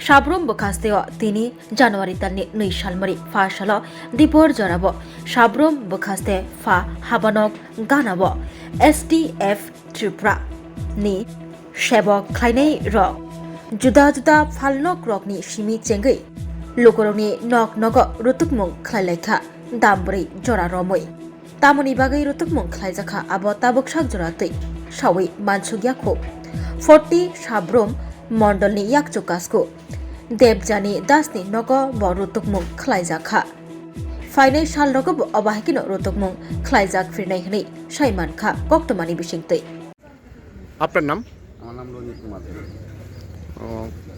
Shabrum Bukasteo Tini January Tani Nui Shalmari Fa Shala Dipor Jarabo Shabrum Bukaste Fa Habanok Ganabo STF Tripura Ni Shebo Kleine Rock Juda Juda Falnok Rockni Shimi Chengi Lukoroni Nok Nogo Rutukmung Kleleka Dambri Jora Romoi Tamoni Bagai Rutukmung Klezaka Abo Tabuk Shagjorati Shawi Mansugyako 40 Shabrum Mondolni Yakchukasko Debjani Dasni Nogo Bo Rutukmung Klezaka Fainai Shal Nogo Obahikino Rutukmung Klezak Firnehni Shaiman Ka Koktomani Bishingte আপনার নাম? আমার নাম রঞ্জিত কুমার।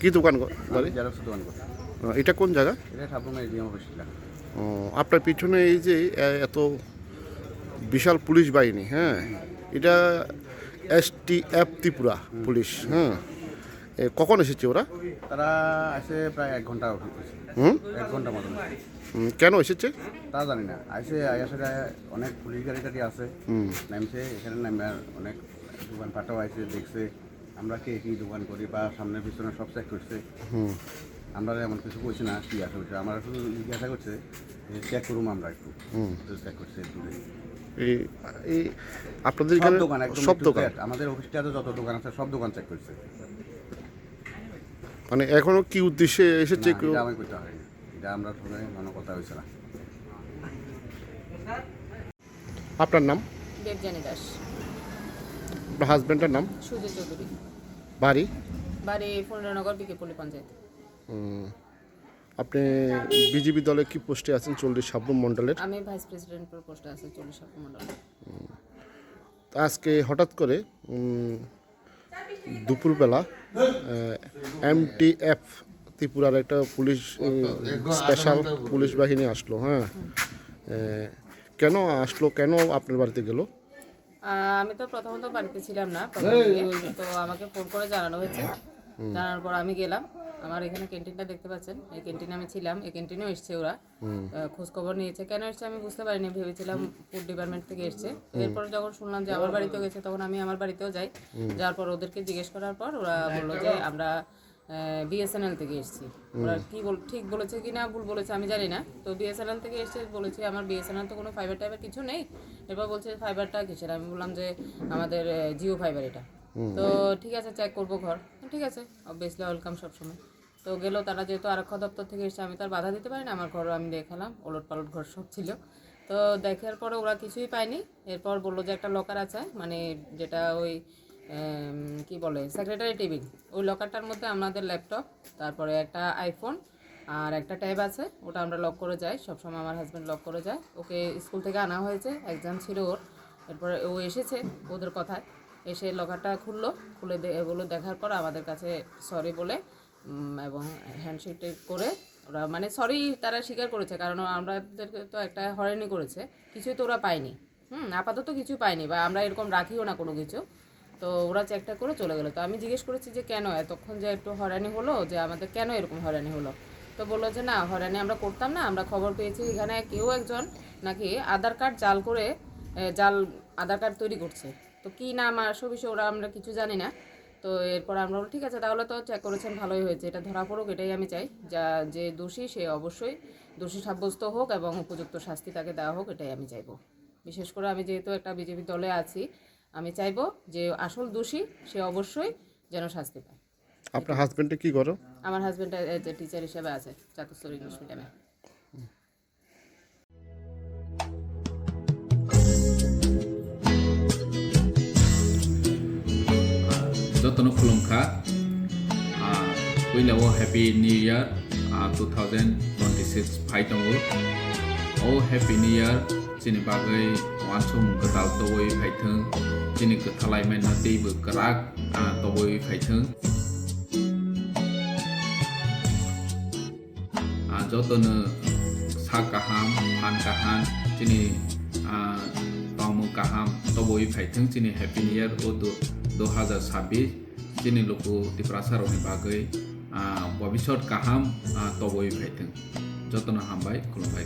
কি দোকান করে? Xerox দোকান করে। এটা কোন জায়গা? এটা সাবরুম এডিএম অফিস। আপনার পিছনে এই যে এত বিশাল পুলিশ বাহিনী, হ্যাঁ, এটা STF ত্রিপুরা পুলিশ, হ্যাঁ, কখন এসেছে ওরা? তারা আসে প্রায় 1 ঘন্টা হয়েছে। 1 ঘন্টা মতো। কেন এসেছে তা জানি না। আসে অনেক পুলিশ গাড়ি টাড়ি আছে, নামছে এখানে নামে অনেক দোকান পাটাও আছে, দেখছে আমরা কে কি দোকান করি বা সামনে পিছনে সব চেক করছে। আমরা এমন কিছু করছি না, কি আছে আমরা শুধু জিজ্ঞাসা করছে চেক করুম, আমরা একটু চেক করছে এই আপনাদের এখানে দোকান সব দোকান, আমাদের অফিসটাতে যত দোকান আছে সব দোকান চেক করছে। মানে এখনো কি উদ্দেশ্যে এসেছে কেউ? আমি করতে হয় এটা আমরা সবাই কোনো কথা হয়েছে না। আপনার নাম? দেবজানী দাস। আপনার হাজবেন্ডের নাম? সুজয় চৌধুরী। বাড়ি? বাড়ি ফুলনগর বিকেপল্লী পঞ্চায়েত। আপনি বিজেপি দলে কি পোস্টে আছেন? 40 সাবরুম মণ্ডলের। আমি ভাইস প্রেসিডেন্ট পোস্টে আছি 40 সাবরুম মণ্ডলে। আজকে হঠাৎ করে দুপুরবেলা MTF ত্রিপুরার একটা পুলিশ স্পেশাল পুলিশ বাহিনী আসলো, হ্যাঁ, কেন আসলো, কেন আপনার বাড়িতে গেল? আমি তো প্রথমত বাড়িতে ছিলাম না, তো আমাকে ফোন করে জানানো হয়েছে। জানার পর আমি গেলাম। আমার এখানে ক্যান্টিনটা দেখতে পাচ্ছেন, এই ক্যান্টিনে আমি ছিলাম। এই ক্যান্টিনেও এসছে ওরা, খোঁজ খবর নিয়েছে। কেন এসছে আমি বুঝতে পারিনি, ভেবেছিলাম ফুড ডিপার্টমেন্ট থেকে এসছে। এরপর যখন শুনলাম যে আমার বাড়িতেও গেছে, তখন আমি আমার বাড়িতেও যাই। যাওয়ার পর ওদেরকে জিজ্ঞেস করার পর ওরা বললো যে আমরা BSNL থেকে এসেছি। ওরা কি ঠিক বলেছে কি না ভুল বলেছে আমি জানি না। তো BSNL থেকে এসে বলেছি আমার BSNL তো কোনো ফাইবার টাইবার কিছু নেই। এরপর বলছে ফাইবারটা কিসের? আমি বললাম যে আমাদের জিও ফাইবার এটা। তো ঠিক আছে, চেক করবো ঘর। ঠিক আছে, অবভিয়াসলি ওয়েলকাম সবসময়। তো গেল তারা, যেহেতু আরক্ষা দপ্তর থেকে এসে, আমি তার বাধা দিতে পারি না। আমার ঘর আমি দেখালাম, ওলট পালট ঘর সব ছিল। তো দেখার পরে ওরা কিছুই পায়নি। এরপর বললো যে একটা লকার আছে, মানে যেটা ওই কি বলে সেক্রেটারি টেবিল, ওই লকারটার মধ্যে আমাদের ল্যাপটপ, তারপরে একটা আইফোন আর একটা ট্যাব আছে, ওটা আমরা লক করে যাই সবসময়। আমার হাজব্যান্ড লক করে যায়। ওকে স্কুল থেকে আনা হয়েছে, এক্সাম ছিল ওর। এরপরে ও এসেছে ওদের কথায়, এসে লকারটা খুলে এগুলো দেখার পর আমাদের কাছে সরি বলে এবং হ্যান্ডশেক করে ওরা, মানে সরি তারা স্বীকার করেছে, কারণ আমাদেরকে তো একটা হয়রানি করেছে। কিছুই তো ওরা পায়নি, আপাতত কিছু পায়নি, বা আমরা এরকম রাখিও না কোনো কিছু। তো ওরা চেকটা করে চলে গেলো। তো আমি জিজ্ঞেস করেছি যে কেন এতক্ষণ যে একটু হয়রানি হলো, যে আমাদের কেন এরকম হয়রানি হলো? তো বললো যে না, হয়রানি আমরা করতাম না, আমরা খবর পেয়েছি এখানে কেউ একজন নাকি আধার কার্ড জাল আধার কার্ড তৈরি করছে। তো কী নাম আসো বিষয় ওরা আমরা কিছু জানি না। তো এরপর আমরা ঠিক আছে, তাহলে তো চেক করেছেন, ভালোই হয়েছে, এটা ধরা পড়ুক, এটাই আমি চাই। যে দোষী সে অবশ্যই দোষী সাব্যস্ত হোক এবং উপযুক্ত শাস্তি তাকে দেওয়া হোক, এটাই আমি চাইবো। বিশেষ করে আমি যেহেতু একটা বিজেপি দলে আছি, আমি চাইবো যে আসল দোষী সে অবশ্যই যেন শাস্তি পায়। আপনার হাজবেন্ডে কি করো? আমার হাজব্যান্ড টিচার হিসেবে আছে চাতুস্তর ইংলিশ মিডিয়ামে। যতন খুলুমখা पहिलाव हैप्पी न्यू इयर 2026 फाइटंगो ओ हैप्पी न्यू इयर चिनि बागै वानसुम गदाल तवै फाइथों चिनि गथालाय मेना दैबो गराक तवै फाइथों जतन सा गाहाम फान गाहाम चिनि तामु गाहाम तवै फाइथों चिनि हैप्पी न्यू इयर ओ 2026 चिनि लोको तिप्रासारनि बागै भबिष्यत गाहाम तबय फाइथों जतन हामबाय खुलुमबाय।